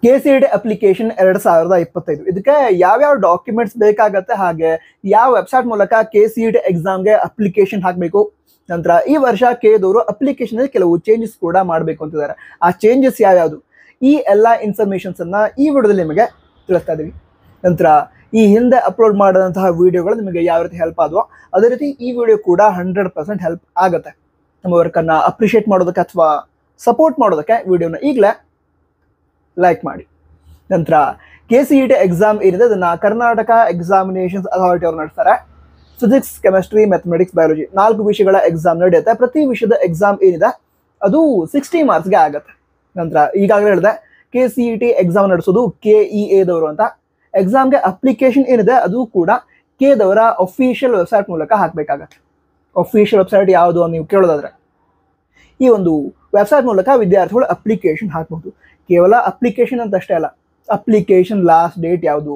KCET application 2025 ಇದಕ್ಕೆ ಯಾವ್ಯಾವ documents ಬೇಕಾಗತ್ತೆ, ಹಾಗೆ ಯಾವ ವೆಬ್ಸೈಟ್ ಮೂಲಕ KCET ಎಕ್ಸಾಮ್ಗೆ ಅಪ್ಲಿಕೇಶನ್ ಹಾಕಬೇಕು. ನಂತರ ಈ ವರ್ಷ ಕೆದವರು ಅಪ್ಲಿಕೇಶನ್ ಕೆಲವು ಚೇಂಜಸ್ ಕೂಡ ಮಾಡಬೇಕು ಅಂತಿದ್ದಾರೆ. ಆ ಚೇಂಜಸ್ ಯಾವ್ಯಾವುದು, ಈ ಎಲ್ಲ ಇನ್ಫಾರ್ಮೇಶನ್ಸ್ ಅನ್ನ ಈ ವಿಡಿಯೋದಲ್ಲಿ ನಿಮಗೆ ತಿಳಿಸ್ತಾ ಇದೀವಿ. ನಂತರ ಈ ಹಿಂದೆ ಅಪ್ಲೋಡ್ ಮಾಡಿದಂತಹ ವಿಡಿಯೋಗಳು ನಿಮಗೆ ಯಾವ ರೀತಿ ಹೆಲ್ಪ್ ಆದವೋ ಅದೇ ರೀತಿ ಈ ವಿಡಿಯೋ ಕೂಡ 100% ಹೆಲ್ಪ್ ಆಗುತ್ತೆ. ನಮ್ಮ ವರ್ಕನ್ನು ಅಪ್ರಿಷಿಯೇಟ್ ಮಾಡೋದಕ್ಕೆ ಅಥವಾ ಸಪೋರ್ಟ್ ಮಾಡೋದಕ್ಕೆ ವಿಡಿಯೋನ ಈಗಲೇ ಲೈಕ್ ಮಾಡಿ. ನಂತರ KCET ಎಕ್ಸಾಮ್ ಏನಿದೆ ಅದನ್ನು ಕರ್ನಾಟಕ ಎಕ್ಸಾಮಿನೇಷನ್ಸ್ ಅಥಾರಿಟಿ ಅವರು ನಡೆಸ್ತಾರೆ. ಫಿಸಿಕ್ಸ್, ಕೆಮಿಸ್ಟ್ರಿ, ಮ್ಯಾಥಮೆಟಿಕ್ಸ್, ಬಯಾಲಜಿ 4 ವಿಷಯಗಳ ಎಕ್ಸಾಮ್ ನಡೆಯುತ್ತೆ. ಪ್ರತಿ ವಿಷಯದ ಎಕ್ಸಾಮ್ ಏನಿದೆ ಅದು 60 ಮಾರ್ಕ್ಸ್ಗೆ ಆಗುತ್ತೆ. ನಂತರ ಈಗಾಗಲೇ ಹೇಳಿದೆ KCET ಎಕ್ಸಾಮ್ ನಡೆಸೋದು KEAದವರು ಅಂತ. ಎಕ್ಸಾಮ್ಗೆ ಅಪ್ಲಿಕೇಶನ್ ಏನಿದೆ ಅದು ಕೂಡ ಕೆದವರ ಅಫಿಷಿಯಲ್ ವೆಬ್ಸೈಟ್ ಮೂಲಕ ಹಾಕಬೇಕಾಗತ್ತೆ. ಅಫಿಷಿಯಲ್ ವೆಬ್ಸೈಟ್ ಯಾವುದು ಅಂತ ನೀವು ಕೇಳೋದಾದ್ರೆ ಈ ಒಂದು ವೆಬ್ಸೈಟ್ ಮೂಲಕ ವಿದ್ಯಾರ್ಥಿಗಳು ಅಪ್ಲಿಕೇಶನ್ ಹಾಕಬಹುದು. ಕೇವಲ ಅಪ್ಲಿಕೇಶನ್ ಅಂತ ಅಷ್ಟೇ ಅಲ್ಲ, ಅಪ್ಲಿಕೇಶನ್ ಲಾಸ್ಟ್ ಡೇಟ್ ಯಾವುದು,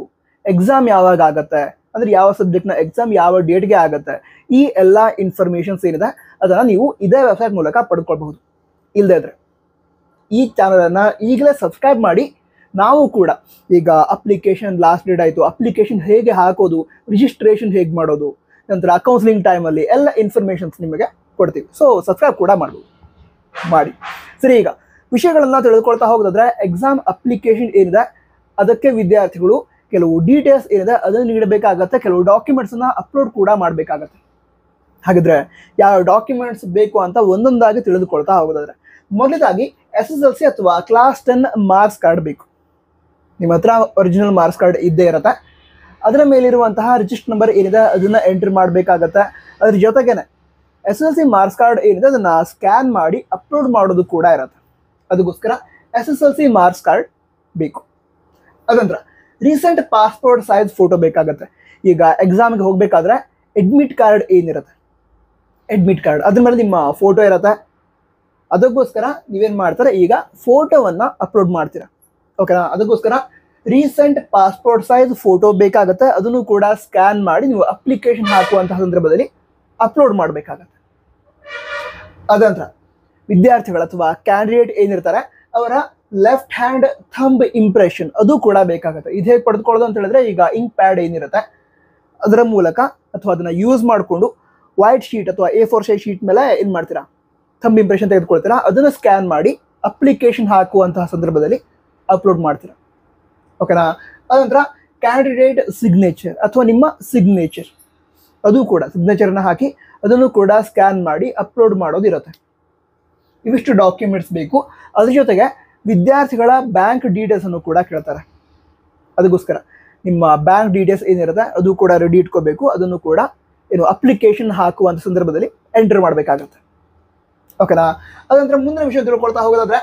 ಎಕ್ಸಾಮ್ ಯಾವಾಗ ಆಗುತ್ತೆ, ಅಂದ್ರೆ ಯಾವ ಸಬ್ಜೆಕ್ಟ್ನ ಎಕ್ಸಾಮ್ ಯಾವ ಡೇಟ್ಗೆ ಆಗುತ್ತೆ, ಈ ಎಲ್ಲ ಇನ್ಫಾರ್ಮೇಷನ್ಸ್ ಏನಿದೆ ಅದನ್ನು ನೀವು ಇದೇ ವೆಬ್ಸೈಟ್ ಮೂಲಕ ಪಡ್ಕೊಳ್ಬಹುದು. ಇಲ್ಲದೇ ಇದ್ರೆ ಈ ಚಾನಲನ್ನು ಈಗಲೇ ಸಬ್ಸ್ಕ್ರೈಬ್ ಮಾಡಿ. ನಾವು ಕೂಡ ಈಗ ಅಪ್ಲಿಕೇಶನ್ ಲಾಸ್ಟ್ ಡೇಟ್ ಆಯಿತು, ಅಪ್ಲಿಕೇಶನ್ ಹೇಗೆ ಹಾಕೋದು, ರಿಜಿಸ್ಟ್ರೇಷನ್ ಹೇಗೆ ಮಾಡೋದು, ನಂತರ ಕೌನ್ಸಿಲಿಂಗ್ ಟೈಮಲ್ಲಿ ಎಲ್ಲ ಇನ್ಫಾರ್ಮೇಷನ್ಸ್ ನಿಮಗೆ ಕೊಡ್ತೀವಿ. ಸೊ ಸಬ್ಸ್ಕ್ರೈಬ್ ಕೂಡ ಮಾಡಿ. ಸರಿ, ಈಗ ವಿಷಯಗಳನ್ನ ತಿಳಿದುಕೊಳ್ತಾ ಹೋಗೋದಾದ್ರೆ ಎಕ್ಸಾಮ್ ಅಪ್ಲಿಕೇಶನ್ ಏನಿದೆ ಅದಕ್ಕೆ ವಿದ್ಯಾರ್ಥಿಗಳು ಕೆಲವು ಡೀಟೇಲ್ಸ್ ಏನಿದೆ ಅದನ್ನು ನೀಡಬೇಕಾಗತ್ತೆ, ಕೆಲವು ಡಾಕ್ಯುಮೆಂಟ್ಸನ್ನು ಅಪ್ಲೋಡ್ ಕೂಡ ಮಾಡಬೇಕಾಗತ್ತೆ. ಹಾಗಿದ್ರೆ ಯಾವ ಡಾಕ್ಯುಮೆಂಟ್ಸ್ ಬೇಕು ಅಂತ ಒಂದೊಂದಾಗಿ ತಿಳಿದುಕೊಳ್ತಾ ಹೋಗೋದಾದ್ರೆ ಮೊದಲದಾಗಿ SSLC ಅಥವಾ ಕ್ಲಾಸ್ 10 ಮಾರ್ಕ್ಸ್ ಕಾರ್ಡ್ ಬೇಕು. ನಿಮ್ಮ ಹತ್ರ ಒರಿಜಿನಲ್ ಮಾರ್ಕ್ಸ್ ಕಾರ್ಡ್ ಇದ್ದೇ ಇರುತ್ತೆ. ಅದರ ಮೇಲಿರುವಂತಹ ರಿಜಿಸ್ಟರ್ ನಂಬರ್ ಏನಿದೆ ಅದನ್ನು ಎಂಟ್ರಿ ಮಾಡಬೇಕಾಗತ್ತೆ. ಅದ್ರ ಜೊತೆಗೇನೆ SSLC ಮಾರ್ಕ್ಸ್ ಕಾರ್ಡ್ ಏನಿದೆ ಅದನ್ನು ಸ್ಕ್ಯಾನ್ ಮಾಡಿ ಅಪ್ಲೋಡ್ ಮಾಡೋದು ಕೂಡ ಇರುತ್ತೆ. ಅದಕ್ಕೋಸ್ಕರ SSLC ಮಾರ್ಕ್ಸ್ ಕಾರ್ಡ್ ಬೇಕು. ಅದಂತರ ರೀಸೆಂಟ್ ಪಾಸ್ಪೋರ್ಟ್ ಸೈಜ್ ಫೋಟೋ ಬೇಕಾಗತ್ತೆ. ಈಗ ಎಕ್ಸಾಮ್ಗೆ ಹೋಗಬೇಕಾದ್ರೆ ಅಡ್ಮಿಟ್ ಕಾರ್ಡ್ ಏನಿರುತ್ತೆ, ಅಡ್ಮಿಟ್ ಕಾರ್ಡ್ ಅದ್ರ ಮೇಲೆ ನಿಮ್ಮ ಫೋಟೋ ಇರುತ್ತೆ. ಅದಕ್ಕೋಸ್ಕರ ನೀವೇನು ಮಾಡ್ತಾರೆ, ಈಗ ಫೋಟೋವನ್ನು ಅಪ್ಲೋಡ್ ಮಾಡ್ತೀರಾ. ಓಕೆನಾ? ಅದಕ್ಕೋಸ್ಕರ ರೀಸೆಂಟ್ ಪಾಸ್ಪೋರ್ಟ್ ಸೈಜ್ ಫೋಟೋ ಬೇಕಾಗುತ್ತೆ. ಅದನ್ನು ಕೂಡ ಸ್ಕ್ಯಾನ್ ಮಾಡಿ ನೀವು ಅಪ್ಲಿಕೇಶನ್ ಹಾಕುವಂತಹ ಸಂದರ್ಭದಲ್ಲಿ ಅಪ್ಲೋಡ್ ಮಾಡಬೇಕಾಗತ್ತೆ. ಅದಂತರ ವಿದ್ಯಾರ್ಥಿಗಳು ಅಥವಾ ಕ್ಯಾಂಡಿಡೇಟ್ ಏನಿರ್ತಾರೆ ಅವರ ಲೆಫ್ಟ್ ಹ್ಯಾಂಡ್ ಥಂಬ್ ಇಂಪ್ರೆಷನ್ ಅದು ಕೂಡ ಬೇಕಾಗುತ್ತೆ. ಇದು ಹೇಗೆ ಪಡೆದುಕೊಳ್ಳೋದು ಅಂತ ಹೇಳಿದ್ರೆ, ಈಗ ಇಂಕ್ ಪ್ಯಾಡ್ ಏನಿರುತ್ತೆ ಅದರ ಮೂಲಕ ಅಥವಾ ಅದನ್ನು ಯೂಸ್ ಮಾಡಿಕೊಂಡು ವೈಟ್ ಶೀಟ್ ಅಥವಾ A4 ಸೈಜ್ ಶೀಟ್ ಮೇಲೆ ಏನು ಮಾಡ್ತೀರಾ, ಥಂಬ್ ಇಂಪ್ರೆಷನ್ ತೆಗೆದುಕೊಳ್ತೀರಾ. ಅದನ್ನು ಸ್ಕ್ಯಾನ್ ಮಾಡಿ ಅಪ್ಲಿಕೇಶನ್ ಹಾಕುವಂತಹ ಸಂದರ್ಭದಲ್ಲಿ ಅಪ್ಲೋಡ್ ಮಾಡ್ತೀರಾ. ಓಕೆನಾ? ಅದಂತರ ಕ್ಯಾಂಡಿಡೇಟ್ ಸಿಗ್ನೇಚರ್ ಅಥವಾ ನಿಮ್ಮ ಸಿಗ್ನೇಚರ್ ಅದು ಕೂಡ ಸಿಗ್ನೇಚರ್ನ ಹಾಕಿ ಅದನ್ನು ಕೂಡ ಸ್ಕ್ಯಾನ್ ಮಾಡಿ ಅಪ್ಲೋಡ್ ಮಾಡೋದಿರುತ್ತೆ. ಇವಿಷ್ಟು ಡಾಕ್ಯುಮೆಂಟ್ಸ್ ಬೇಕು. ಅದ್ರ ಜೊತೆಗೆ ವಿದ್ಯಾರ್ಥಿಗಳ ಬ್ಯಾಂಕ್ ಡೀಟೇಲ್ಸನ್ನು ಕೂಡ ಕೇಳ್ತಾರೆ. ಅದಕ್ಕೋಸ್ಕರ ನಿಮ್ಮ ಬ್ಯಾಂಕ್ ಡೀಟೇಲ್ಸ್ ಏನಿರುತ್ತೆ ಅದು ಕೂಡ ರೆಡಿ ಇಟ್ಕೋಬೇಕು. ಅದನ್ನು ಕೂಡ ಅಪ್ಲಿಕೇಶನ್ ಹಾಕುವಂಥ ಸಂದರ್ಭದಲ್ಲಿ ಎಂಟರ್ ಮಾಡಬೇಕಾಗತ್ತೆ. ಓಕೆನಾ? ಅದಂತರ ಮುಂದಿನ ವಿಷಯ ತಿಳ್ಕೊಳ್ತಾ ಹೋಗೋದಾದ್ರೆ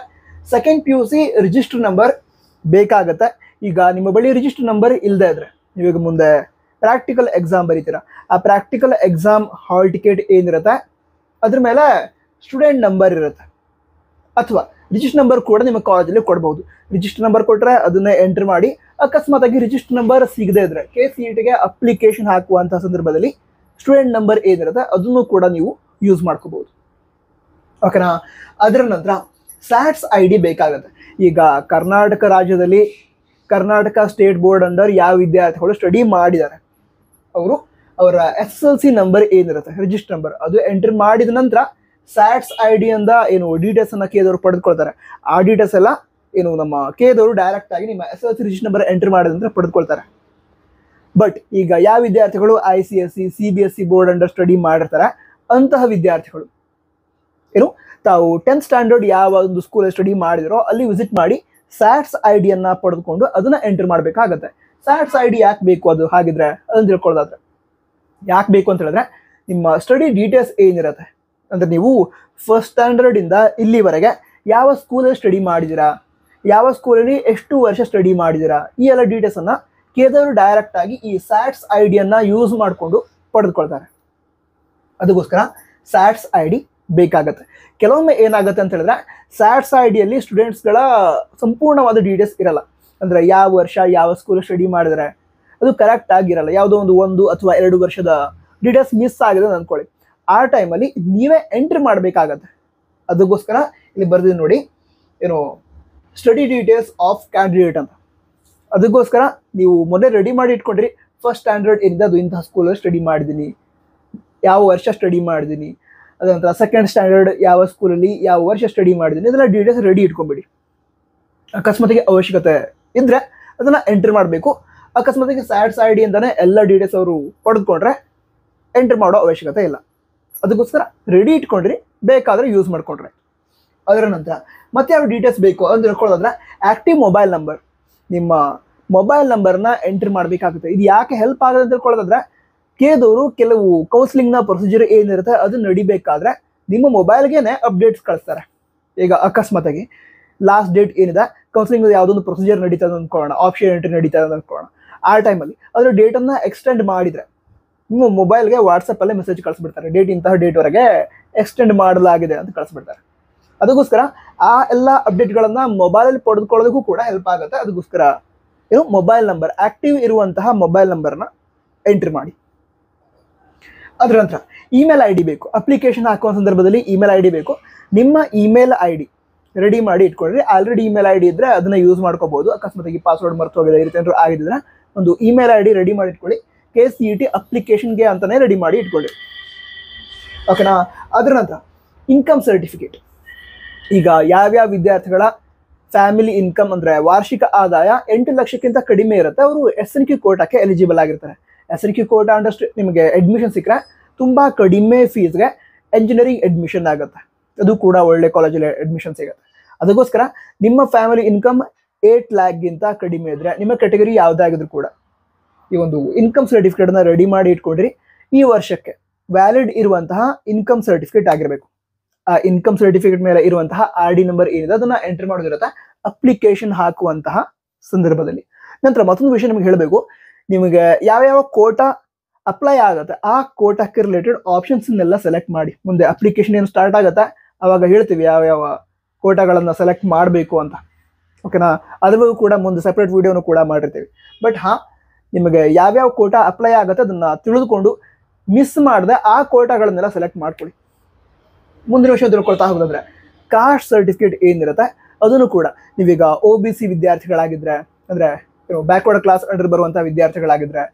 ಸೆಕೆಂಡ್ PUC ರಿಜಿಸ್ಟರ್ ನಂಬರ್ ಬೇಕಾಗತ್ತೆ. ಈಗ ನಿಮ್ಮ ಬಳಿ ರಿಜಿಸ್ಟರ್ ನಂಬರ್ ಇಲ್ಲದೆ ಇದ್ರೆ ನೀವೀಗ ಮುಂದೆ ಪ್ರಾಕ್ಟಿಕಲ್ ಎಕ್ಸಾಮ್ ಬರೀತೀರಾ. ಆ ಪ್ರಾಕ್ಟಿಕಲ್ ಎಕ್ಸಾಮ್ ಹಾಲ್ ಟಿಕೆಟ್ ಏನಿರುತ್ತೆ ಅದ್ರ ಮೇಲೆ ಸ್ಟೂಡೆಂಟ್ ನಂಬರ್ ಇರುತ್ತೆ, ಅಥವಾ ರಿಜಿಸ್ಟರ್ ನಂಬರ್ ಕೂಡ ನಿಮ್ಮ ಕಾಲೇಜಲ್ಲಿ ಕೊಡ್ಬೋದು. ರಿಜಿಸ್ಟರ್ ನಂಬರ್ ಕೊಟ್ಟರೆ ಅದನ್ನೇ ಎಂಟ್ರ್ ಮಾಡಿ. ಅಕಸ್ಮಾತಾಗಿ ರಿಜಿಸ್ಟರ್ ನಂಬರ್ ಸಿಗದೇ ಇದ್ರೆ KCETಗೆ ಅಪ್ಲಿಕೇಶನ್ ಹಾಕುವಂಥ ಸಂದರ್ಭದಲ್ಲಿ ಸ್ಟೂಡೆಂಟ್ ನಂಬರ್ ಏನಿರುತ್ತೆ ಅದನ್ನು ಕೂಡ ನೀವು ಯೂಸ್ ಮಾಡ್ಕೋಬಹುದು. ಓಕೆನಾ? ಅದರ ನಂತರ ಸ್ಯಾಟ್ಸ್ ID ಬೇಕಾಗುತ್ತೆ. ಈಗ ಕರ್ನಾಟಕ ರಾಜ್ಯದಲ್ಲಿ ಕರ್ನಾಟಕ ಸ್ಟೇಟ್ ಬೋರ್ಡ್ ಅಂಡರ್ ಯಾವ ವಿದ್ಯಾರ್ಥಿಗಳು ಸ್ಟಡಿ ಮಾಡಿದ್ದಾರೆ ಅವರು ಅವರ SSLC ನಂಬರ್ ಏನಿರುತ್ತೆ ರಿಜಿಸ್ಟರ್ ನಂಬರ್ ಅದು ಎಂಟ್ರಿ ಮಾಡಿದ ನಂತರ ಸ್ಯಾಟ್ಸ್ ID ಅಂದ ಡೀಟೇಲ್ಸ್ ಅನ್ನ ಕೆದವರು ಪಡೆದುಕೊಳ್ತಾರೆ. ಆ ಡೀಟೇಲ್ಸ್ ಎಲ್ಲ ನಮ್ಮ ಕೆದವರು ಡೈರೆಕ್ಟ್ ಆಗಿ ನಿಮ್ಮ SSLC ರಿಜಿಸ್ಟರ್ ನಂಬರ್ ಎಂಟ್ರಿ ಮಾಡಿದ ನಂತರ ಪಡೆದುಕೊಳ್ತಾರೆ. ಬಟ್ ಈಗ ಯಾವ ವಿದ್ಯಾರ್ಥಿಗಳು ICSE CBSE board under study ಮಾಡಿರ್ತಾರೆ ಅಂತಹ ವಿದ್ಯಾರ್ಥಿಗಳು ತಾವು 10th ಸ್ಟ್ಯಾಂಡರ್ಡ್ ಯಾವ ಒಂದು ಸ್ಕೂಲ್ ಸ್ಟಡಿ ಮಾಡಿದಿರೋ ಅಲ್ಲಿ ವಿಸಿಟ್ ಮಾಡಿ ಸ್ಯಾಟ್ಸ್ ID ಅನ್ನ ಪಡೆದುಕೊಂಡು ಅದನ್ನ ಎಂಟರ್ ಮಾಡಬೇಕಾಗತ್ತೆ. ಸ್ಯಾಟ್ಸ್ ID ಯಾಕೆ ಬೇಕು, ಅದು ಹಾಗಿದ್ರೆ ಅದನ್ನು ತಿಳ್ಕೊಳ್ಳೋದಾದ್ರೆ ಯಾಕೆ ಬೇಕು ಅಂತ ಹೇಳಿದ್ರೆ ನಿಮ್ಮ ಸ್ಟಡಿ ಡೀಟೇಲ್ಸ್ ಏನಿರುತ್ತೆ ಅಂದ್ರೆ ನೀವು ಫಸ್ಟ್ ಸ್ಟ್ಯಾಂಡರ್ಡ್ ಇಂದ ಇಲ್ಲಿವರೆಗೆ ಯಾವ ಸ್ಕೂಲಲ್ಲಿ ಸ್ಟಡಿ ಮಾಡಿದ್ದೀರಾ, ಯಾವ ಸ್ಕೂಲಲ್ಲಿ ಎಷ್ಟು ವರ್ಷ ಸ್ಟಡಿ ಮಾಡಿದ್ದೀರಾ, ಈ ಎಲ್ಲ ಡೀಟೇಲ್ಸ್ ಅನ್ನ ಕೆದವರು ಡೈರೆಕ್ಟ್ ಆಗಿ ಈ ಸ್ಯಾಟ್ಸ್ ID ಅನ್ನ ಯೂಸ್ ಮಾಡಿಕೊಂಡು ಪಡೆದುಕೊಳ್ತಾರೆ. ಅದಕ್ಕೋಸ್ಕರ ಸ್ಯಾಟ್ಸ್ ID ಬೇಕಾಗತ್ತೆ. ಕೆಲವೊಮ್ಮೆ ಏನಾಗುತ್ತೆ ಅಂತ ಹೇಳಿದ್ರೆ ಸ್ಯಾಟ್ಸ್ IDಯಲ್ಲಿ ಸ್ಟೂಡೆಂಟ್ಸ್ಗಳ ಸಂಪೂರ್ಣವಾದ ಡೀಟೇಲ್ಸ್ ಇರಲ್ಲ. ಅಂದರೆ ಯಾವ ವರ್ಷ ಯಾವ ಸ್ಕೂಲ್ ಸ್ಟಡಿ ಮಾಡಿದರೆ ಅದು ಕರೆಕ್ಟ್ ಆಗಿರಲ್ಲ. ಯಾವುದೋ ಒಂದು ಅಥವಾ 2 ವರ್ಷದ ಡೀಟೇಲ್ಸ್ ಮಿಸ್ ಆಗಿದೆ ಅಂತ ಅಂದ್ಕೊಳ್ಳಿ. ಆ ಟೈಮಲ್ಲಿ ನೀವೇ ಎಂಟ್ರಿ ಮಾಡಬೇಕಾಗತ್ತೆ. ಅದಕ್ಕೋಸ್ಕರ ಇಲ್ಲಿ ಬರ್ದಿದ್ದು ನೋಡಿ, ಸ್ಟಡಿ ಡೀಟೇಲ್ಸ್ ಆಫ್ ಕ್ಯಾಂಡಿಡೇಟ್ ಅಂತ. ಅದಕ್ಕೋಸ್ಕರ ನೀವು ಮೊದಲೇ ರೆಡಿ ಮಾಡಿ ಇಟ್ಕೊಂಡ್ರಿ. ಫಸ್ಟ್ ಸ್ಟ್ಯಾಂಡರ್ಡ್ ಏನಿದೆ ಅದು ಇಂತಹ ಸ್ಕೂಲಲ್ಲಿ ಸ್ಟಡಿ ಮಾಡಿದ್ದೀನಿ, ಯಾವ ವರ್ಷ ಸ್ಟಡಿ ಮಾಡಿದ್ದೀನಿ, ಅದ ನಂತರ ಸೆಕೆಂಡ್ ಸ್ಟ್ಯಾಂಡರ್ಡ್ ಯಾವ ಸ್ಕೂಲಲ್ಲಿ ಯಾವ ವರ್ಷ ಸ್ಟಡಿ ಮಾಡಿದ್ದೀನಿ, ಇದೆಲ್ಲ ಡೀಟೇಲ್ಸ್ ರೆಡಿ ಇಟ್ಕೊಂಬಿಡಿ. ಅಕಸ್ಮಾತಿಗೆ ಅವಶ್ಯಕತೆ ಇದ್ದರೆ ಅದನ್ನು ಎಂಟ್ರಿ ಮಾಡಬೇಕು. ಅಕಸ್ಮಾತಿಗೆ ಸ್ಯಾಡ್ಸ್ ಐ ಡಿ ಅಂತಲೇ ಎಲ್ಲ ಡೀಟೇಲ್ಸ್ ಅವರು ಪಡೆದುಕೊಂಡ್ರೆ ಎಂಟ್ರಿ ಮಾಡೋ ಅವಶ್ಯಕತೆ ಇಲ್ಲ. ಅದಕ್ಕೋಸ್ಕರ ರೆಡಿ ಇಟ್ಕೊಂಡ್ರಿ, ಬೇಕಾದರೆ ಯೂಸ್ ಮಾಡ್ಕೊಂಡ್ರೆ. ಅದರ ನಂತರ ಮತ್ತೆ ಯಾವ ಡೀಟೇಲ್ಸ್ ಬೇಕು ಅಂತ ತಿಳ್ಕೊಳ್ಳೋದಾದ್ರೆ ಆ್ಯಕ್ಟಿವ್ ಮೊಬೈಲ್ ನಂಬರ್, ನಿಮ್ಮ ಮೊಬೈಲ್ ನಂಬರ್ನ ಎಂಟ್ರಿ ಮಾಡಬೇಕಾಗುತ್ತೆ. ಇದು ಯಾಕೆ ಹೆಲ್ಪ್ ಆಗುತ್ತೆ ಅಂತ ತಿಳ್ಕೊಳ್ಳೋದಾದ್ರೆ ಕೇದವರು ಕೆಲವು ಕೌನ್ಸಿಲಿಂಗ್ನ ಪ್ರೊಸೀಜರ್ ಏನಿರುತ್ತೆ ಅದು ನಡಿಬೇಕಾದ್ರೆ ನಿಮ್ಮ ಮೊಬೈಲ್ಗೇನೆ ಅಪ್ಡೇಟ್ಸ್ ಕಳಿಸ್ತಾರೆ. ಈಗ ಅಕಸ್ಮಾತಾಗಿ ಲಾಸ್ಟ್ ಡೇಟ್ ಏನಿದೆ ಕೌನ್ಸಿಲಿಂಗ್ ಯಾವುದೊಂದು ಪ್ರೊಸೀಜರ್ ನಡೀತಾ ಇದೆ ಅಂದ್ಕೊಳ್ಳೋಣ, ಆಪ್ಷನ್ ಎಂಟ್ರಿ ನಡೀತಾ ಇದೆ ಅಂದ್ಕೊಳ್ಳೋಣ. ಆ ಟೈಮಲ್ಲಿ ಅದರ ಡೇಟನ್ನು ಎಕ್ಸ್ಟೆಂಡ್ ಮಾಡಿದರೆ ನಿಮ್ಮ ಮೊಬೈಲ್ಗೆ ವಾಟ್ಸಪ್ಪಲ್ಲೇ ಮೆಸೇಜ್ ಕಳಿಸ್ಬಿಡ್ತಾರೆ, ಡೇಟ್ ಇಂತಹ ಡೇಟ್ವರೆಗೆ ಎಕ್ಸ್ಟೆಂಡ್ ಮಾಡಲಾಗಿದೆ ಅಂತ ಕಳಿಸ್ಬಿಡ್ತಾರೆ. ಅದಕ್ಕೋಸ್ಕರ ಆ ಎಲ್ಲ ಅಪ್ಡೇಟ್ಗಳನ್ನು ಮೊಬೈಲಲ್ಲಿ ಪಡೆದುಕೊಳ್ಳೋದಕ್ಕೂ ಕೂಡ ಹೆಲ್ಪ್ ಆಗುತ್ತೆ. ಅದಕ್ಕೋಸ್ಕರ ಏನು ಮೊಬೈಲ್ ನಂಬರ್, ಆ್ಯಕ್ಟಿವ್ ಇರುವಂತಹ ಮೊಬೈಲ್ ನಂಬರ್ನ ಎಂಟ್ರಿ ಮಾಡಿ. ಅದರ ನಂತರ ಇಮೇಲ್ ಐ ಡಿ ಬೇಕು. ಅಪ್ಲಿಕೇಶನ್ ಹಾಕುವ ಸಂದರ್ಭದಲ್ಲಿ ಇಮೇಲ್ ಐ ಡಿ ಬೇಕು. ನಿಮ್ಮ ಇಮೇಲ್ ಐ ಡಿ ರೆಡಿ ಮಾಡಿ ಇಟ್ಕೊಂಡ್ರಿ. ಆಲ್ರೆಡಿ ಇಮೇಲ್ ಐ ಡಿ ಇದ್ದರೆ ಅದನ್ನು ಯೂಸ್ ಮಾಡ್ಕೋಬೋದು. ಅಕಸ್ಮಾತಾಗಿ ಪಾಸ್ವರ್ಡ್ ಮರ್ತು ಹೋಗಿದೆ ಈ ರೀತಿ ಏನಾದ್ರು ಆಗಿದ್ರೆ ಒಂದು ಇಮೇಲ್ ಐ ಡಿ ರೆಡಿ ಮಾಡಿ ಇಟ್ಕೊಳ್ಳಿ. KCET ಅಪ್ಲಿಕೇಶನ್ಗೆ ಅಂತಲೇ ರೆಡಿ ಮಾಡಿ ಇಟ್ಕೊಳ್ಳಿ, ಓಕೆನಾ. ಅದರ ನಂತರ ಇನ್ಕಮ್ ಸರ್ಟಿಫಿಕೇಟ್. ಈಗ ಯಾವ್ಯಾವ ವಿದ್ಯಾರ್ಥಿಗಳ ಫ್ಯಾಮಿಲಿ ಇನ್ಕಮ್ ಅಂದರೆ ವಾರ್ಷಿಕ ಆದಾಯ 8 ಲಕ್ಷಕ್ಕಿಂತ ಕಡಿಮೆ ಇರುತ್ತೆ, ಅವರು SNQ ಕೋಟಾಕ್ಕೆ ಎಲಿಜಿಬಲ್ ಆಗಿರ್ತಾರೆ. SNQ ಕೋಟಾ ಅಂಡಷ್ಟು ನಿಮಗೆ ಅಡ್ಮಿಷನ್ ಸಿಕ್ಕರೆ ತುಂಬ ಕಡಿಮೆ ಫೀಸ್ಗೆ ಎಂಜಿನಿಯರಿಂಗ್ ಅಡ್ಮಿಷನ್ ಆಗುತ್ತೆ. ಅದು ಕೂಡ ಒಳ್ಳೆ ಕಾಲೇಜಲ್ಲಿ ಅಡ್ಮಿಷನ್ ಸಿಗುತ್ತೆ. ಅದಕ್ಕೋಸ್ಕರ ನಿಮ್ಮ ಫ್ಯಾಮಿಲಿ ಇನ್ಕಮ್ 8 ಲ್ಯಾಕ್ಗಿಂತ ಕಡಿಮೆ ಇದ್ದರೆ ನಿಮ್ಮ ಕೆಟಗರಿ ಯಾವುದಾಗಿದ್ರು ಕೂಡ ಈ ಒಂದು ಇನ್ಕಮ್ ಸರ್ಟಿಫಿಕೇಟನ್ನು ರೆಡಿ ಮಾಡಿ ಇಟ್ಕೊಂಡ್ರಿ. ಈ ವರ್ಷಕ್ಕೆ ವ್ಯಾಲಿಡ್ ಇರುವಂತಹ ಇನ್ಕಮ್ ಸರ್ಟಿಫಿಕೇಟ್ ಆಗಿರಬೇಕು. ಆ ಇನ್ಕಮ್ ಸರ್ಟಿಫಿಕೇಟ್ ಮೇಲೆ ಇರುವಂತಹ RD ನಂಬರ್ ಏನಿದೆ ಅದನ್ನು ಎಂಟ್ರಿ ಮಾಡೋದಿರುತ್ತೆ ಅಪ್ಲಿಕೇಶನ್ ಹಾಕುವಂತಹ ಸಂದರ್ಭದಲ್ಲಿ. ನಂತರ ಮತ್ತೊಂದು ವಿಷಯ ನಿಮಗೆ ಹೇಳಬೇಕು, ನಿಮಗೆ ಯಾವ್ಯಾವ ಕೋಟಾ ಅಪ್ಲೈ ಆಗುತ್ತೆ ಆ ಕೋಟಾಕ್ಕೆ ರಿಲೇಟೆಡ್ ಆಪ್ಷನ್ಸ್ನೆಲ್ಲ ಸೆಲೆಕ್ಟ್ ಮಾಡಿ. ಮುಂದೆ ಅಪ್ಲಿಕೇಶನ್ ಏನು ಸ್ಟಾರ್ಟ್ ಆಗುತ್ತೆ ಆವಾಗ ಹೇಳ್ತೀವಿ ಯಾವ್ಯಾವ ಕೋಟಾಗಳನ್ನು ಸೆಲೆಕ್ಟ್ ಮಾಡಬೇಕು ಅಂತ, ಓಕೆನಾ. ಅದ್ರ ಬಗ್ಗೆ ಕೂಡ ಮುಂದೆ ಸಪ್ರೇಟ್ ವಿಡಿಯೋನು ಕೂಡ ಮಾಡಿರ್ತೀವಿ. ಬಟ್ ನಿಮಗೆ ಯಾವ್ಯಾವ ಕೋಟಾ ಅಪ್ಲೈ ಆಗುತ್ತೆ ಅದನ್ನು ತಿಳಿದುಕೊಂಡು ಮಿಸ್ ಮಾಡದೆ ಆ ಕೋಟಾಗಳನ್ನೆಲ್ಲ ಸೆಲೆಕ್ಟ್ ಮಾಡ್ಕೊಳ್ಳಿ. ಮುಂದಿನ ವಿಷಯ ತಿಳ್ಕೊಳ್ತಾ ಹೋಗೋದಾದ್ರೆ ಕಾಸ್ಟ್ ಸರ್ಟಿಫಿಕೇಟ್ ಏನಿರುತ್ತೆ ಅದನ್ನು ಕೂಡ ನೀವೀಗ OBC ವಿದ್ಯಾರ್ಥಿಗಳಾಗಿದ್ದರೆ ಅಂದರೆ ಬ್ಯಾಕ್ವರ್ಡ್ ಕ್ಲಾಸ್ ಅಂಡರ್ ಬರುವಂಥ ವಿದ್ಯಾರ್ಥಿಗಳಾಗಿದ್ದರೆ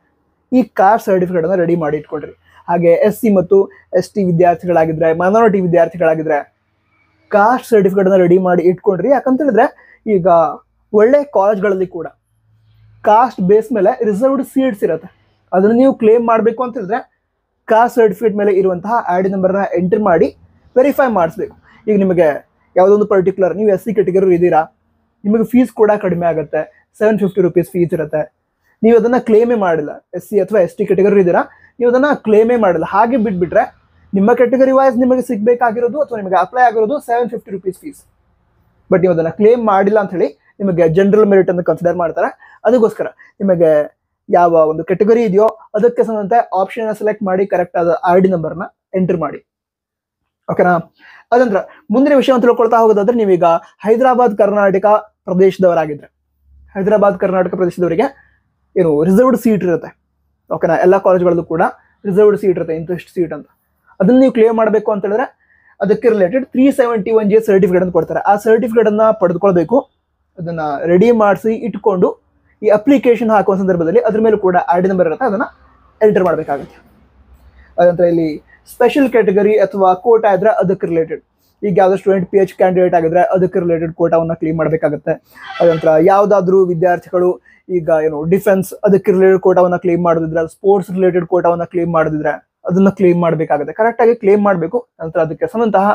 ಈ ಕಾಸ್ಟ್ ಸರ್ಟಿಫಿಕೇಟನ್ನು ರೆಡಿ ಮಾಡಿ ಇಟ್ಕೊಳ್ರಿ. ಹಾಗೆ SC ಮತ್ತು ST ವಿದ್ಯಾರ್ಥಿಗಳಾಗಿದ್ದರೆ, ಮೈನಾರಿಟಿ ವಿದ್ಯಾರ್ಥಿಗಳಾಗಿದ್ದರೆ ಕಾಸ್ಟ್ ಸರ್ಟಿಫಿಕೇಟನ್ನು ರೆಡಿ ಮಾಡಿ ಇಟ್ಕೊಂಡ್ರಿ. ಯಾಕಂತೇಳಿದ್ರೆ ಈಗ ಒಳ್ಳೆ ಕಾಲೇಜ್ಗಳಲ್ಲಿ ಕೂಡ ಕಾಸ್ಟ್ ಬೇಸ್ ಮೇಲೆ ರಿಸರ್ವ್ಡ್ ಸೀಟ್ಸ್ ಇರುತ್ತೆ. ಅದನ್ನು ನೀವು ಕ್ಲೇಮ್ ಮಾಡಬೇಕು ಅಂತ ಹೇಳಿದ್ರೆ ಕಾಸ್ಟ್ ಸರ್ಟಿಫಿಕೇಟ್ ಮೇಲೆ ಇರುವಂತಹ RD ನಂಬರ್ನ ಎಂಟ್ರಿ ಮಾಡಿ ವೆರಿಫೈ ಮಾಡಿಸ್ಬೇಕು. ಈಗ ನಿಮಗೆ ಯಾವುದೊಂದು ಪರ್ಟಿಕ್ಯುಲರ್ ನೀವು SC ಕೆಟಗರಿ ಇದ್ದೀರಾ, ನಿಮಗೆ ಫೀಸ್ ಕೂಡ ಕಡಿಮೆ ಆಗುತ್ತೆ, 750 ರೂಪೀಸ್ ಫೀಸ್ ಇರುತ್ತೆ. ನೀವು ಅದನ್ನು ಕ್ಲೇಮೇ ಮಾಡಿಲ್ಲ, SC ಅಥವಾ ST ಕೆಟಗರಿ ಇದ್ದೀರಾ, ನೀವು ಅದನ್ನು ಕ್ಲೇಮೇ ಮಾಡಿಲ್ಲ, ಹಾಗೆ ಬಿಟ್ಬಿಟ್ರೆ ನಿಮ್ಮ ಕೆಟಗರಿ ವೈಸ್ ನಿಮಗೆ ಸಿಗಬೇಕಾಗಿರೋದು ಅಥವಾ ನಿಮಗೆ ಅಪ್ಲೈ ಆಗಿರೋದು 750 ರೂಪೀಸ್ ಫೀಸ್. ಬಟ್ ನೀವು ಅದನ್ನು ಕ್ಲೇಮ್ ಮಾಡಿಲ್ಲ ಅಂತ ಹೇಳಿ ನಿಮಗೆ ಜನರಲ್ ಮೆರಿಟ್ ಅಂತ ಕನ್ಸಿಡರ್ ಮಾಡ್ತಾರೆ. ಅದಕ್ಕೋಸ್ಕರ ನಿಮಗೆ ಯಾವ ಒಂದು ಕೆಟಗರಿ ಇದೆಯೋ ಅದಕ್ಕೆ ಸಂಬಂಧಂತೆ ಆಪ್ಷನ್ ಸೆಲೆಕ್ಟ್ ಮಾಡಿ ಕರೆಕ್ಟ್ ಆದ RD ನಂಬರ್ನ ಎಂಟ್ರಿ ಮಾಡಿ, ಓಕೆನಾ. ಅದಂತರ ಮುಂದಿನ ವಿಷಯವನ್ನು ತಿಳ್ಕೊಳ್ತಾ ಹೋಗೋದಾದ್ರೆ ನೀವೀಗ ಹೈದರಾಬಾದ್ ಕರ್ನಾಟಕ ಪ್ರದೇಶದವರಾಗಿದ್ದರೆ, ಹೈದರಾಬಾದ್ ಕರ್ನಾಟಕ ಪ್ರದೇಶದವರಿಗೆ ಏನು ರಿಸರ್ವ್ಡ್ ಸೀಟ್ ಇರುತ್ತೆ, ಓಕೆನಾ. ಎಲ್ಲ ಕಾಲೇಜ್ಗಳಲ್ಲೂ ಕೂಡ ರಿಸರ್ವ್ಡ್ ಸೀಟ್ ಇರುತ್ತೆ, ಇಂಟ್ರೆಸ್ಟ್ ಸೀಟ್ ಅಂತ. ಅದನ್ನು ನೀವು ಕ್ಲೇಮ್ ಮಾಡಬೇಕು ಅಂತ ಹೇಳಿದ್ರೆ ಅದಕ್ಕೆ ರಿಲೇಟೆಡ್ 371J ಸರ್ಟಿಫಿಕೇಟ್ ಅಂತ ಕೊಡ್ತಾರೆ. ಆ ಸರ್ಟಿಫಿಕೇಟನ್ನು ಪಡೆದುಕೊಳ್ಬೇಕು. ಅದನ್ನು ರೆಡಿ ಮಾಡಿಸಿ ಇಟ್ಕೊಂಡು ಈ ಅಪ್ಲಿಕೇಶನ್ ಹಾಕುವ ಸಂದರ್ಭದಲ್ಲಿ ಅದ್ರ ಮೇಲೂ ಕೂಡ RD ನಂಬರ್ ಇರುತ್ತೆ, ಅದನ್ನು ಎಂಟರ್ ಮಾಡಬೇಕಾಗುತ್ತೆ. ಅದಂತರ ಇಲ್ಲಿ ಸ್ಪೆಷಲ್ ಕ್ಯಾಟಗರಿ ಅಥವಾ ಕೋಟಾ ಇದ್ರೆ ಅದಕ್ಕೆ ರಿಲೇಟೆಡ್, ಈಗ ಯಾವುದೋ ಸ್ಟೂಡೆಂಟ್ PH ಕ್ಯಾಂಡಿಡೇಟ್ ಆಗಿದ್ರೆ ಅದಕ್ಕೆ ರಿಲೇಟೆಡ್ ಕೋಟಾವನ್ನು ಕ್ಲೇಮ್ ಮಾಡಬೇಕಾಗುತ್ತೆ. ಅದಂತರ ಯಾವುದಾದ್ರೂ ವಿದ್ಯಾರ್ಥಿಗಳು ಈಗ ಡಿಫೆನ್ಸ್ ಅದಕ್ಕೆ ರಿಲೇಟೆಡ್ ಕೋಟಾವನ್ನು ಕ್ಲೇಮ್ ಮಾಡೋದಿದ್ರೆ, ಸ್ಪೋರ್ಟ್ಸ್ ರಿಲೇಟೆಡ್ ಕೋಟಾವನ್ನು ಕ್ಲೇಮ್ ಮಾಡೋದಿದ್ರೆ ಅದನ್ನು ಕ್ಲೇಮ್ ಮಾಡಬೇಕಾಗುತ್ತೆ. ಕರೆಕ್ಟಾಗಿ ಕ್ಲೇಮ್ ಮಾಡಬೇಕು. ನಂತರ ಅದಕ್ಕೆ ಸಂಬಂಧಂತಹ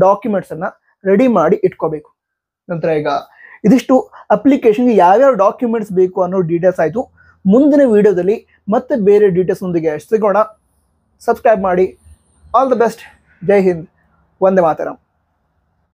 ಡಾಕ್ಯುಮೆಂಟ್ಸನ್ನು ರೆಡಿ ಮಾಡಿ ಇಟ್ಕೋಬೇಕು. ನಂತರ ಈಗ ಇದಿಷ್ಟು ಅಪ್ಲಿಕೇಶನ್ಗೆ ಯಾವ್ಯಾವ ಡಾಕ್ಯುಮೆಂಟ್ಸ್ ಬೇಕು ಅನ್ನೋ ಡೀಟೇಲ್ಸ್ ಆಯಿತು. ಮುಂದಿನ ವಿಡಿಯೋದಲ್ಲಿ ಮತ್ತೆ ಬೇರೆ ಡೀಟೇಲ್ಸ್ನೊಂದಿಗೆ ಸಿಗೋಣ. ಸಬ್ಸ್ಕ್ರೈಬ್ ಮಾಡಿ. All the best. ಜೈ ಹಿಂದ್. ವಂದೇ ಮಾತರಂ.